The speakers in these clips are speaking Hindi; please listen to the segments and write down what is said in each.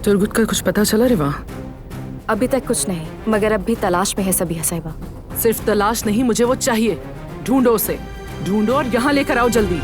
तुर्गुत का कुछ पता चला रिवा? अभी तक कुछ नहीं, मगर अब भी तलाश में है सबिया साहिबा। सिर्फ तलाश नहीं, मुझे वो चाहिए। ढूंढो उसे, ढूंढो और यहाँ लेकर आओ जल्दी।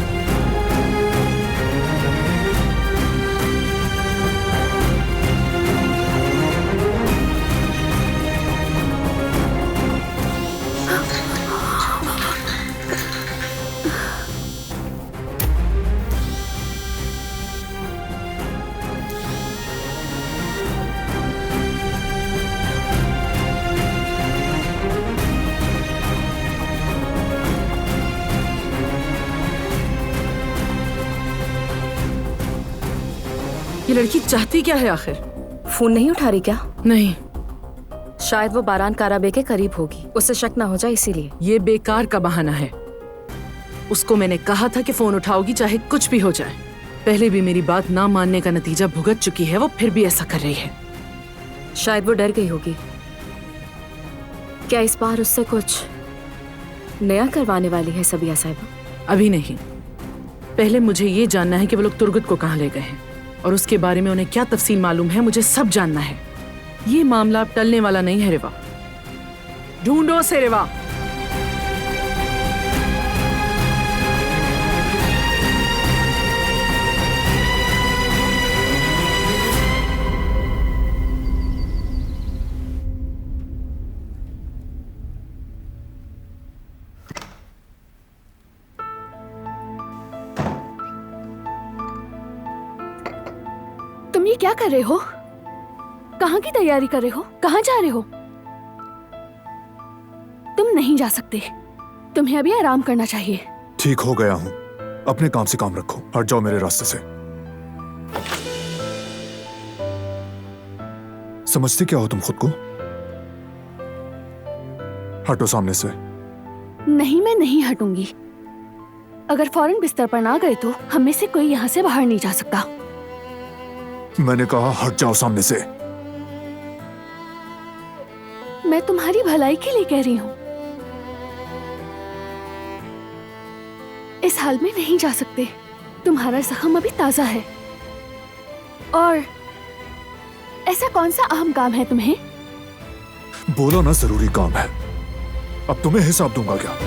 ये लड़की चाहती क्या है आखिर? फोन नहीं उठा रही क्या? नहीं, शायद वो बारान काराबे के करीब होगी, उससे शक ना हो जाए इसीलिए। ये बेकार का बहाना है। उसको मैंने कहा था कि फोन उठाओगी चाहे कुछ भी हो जाए। पहले भी मेरी बात ना मानने का नतीजा भुगत चुकी है, वो फिर भी ऐसा कर रही है। शायद वो डर गई होगी। क्या इस बार उससे कुछ नया करवाने वाली है सबिया साहिबा? अभी नहीं, पहले मुझे ये जानना है कि वो लोग तुर्गुत को कहाँ ले गए हैं और उसके बारे में उन्हें क्या तफसील मालूम है। मुझे सब जानना है। ये मामला अब टलने वाला नहीं है रिवा। ढूंढो से रिवा। तुम ये क्या कर रहे हो? कहाँ की तैयारी कर रहे हो? कहाँ जा रहे हो? तुम नहीं जा सकते, तुम्हें अभी आराम करना चाहिए। ठीक हो गया हूँ, अपने काम से काम रखो, हट जाओ मेरे रास्ते से। समझती क्या हो तुम खुद को? हटो सामने से। नहीं, मैं नहीं हटूंगी। अगर फौरन बिस्तर पर ना गए तो हम में से कोई यहाँ से बाहर नहीं जा सकता। मैंने कहा हट जाओ सामने से। मैं तुम्हारी भलाई के लिए कह रही हूँ। इस हाल में नहीं जा सकते, तुम्हारा जख्म अभी ताजा है। और ऐसा कौन सा अहम काम है तुम्हें? बोलो ना, जरूरी काम है। अब तुम्हें हिसाब दूंगा क्या?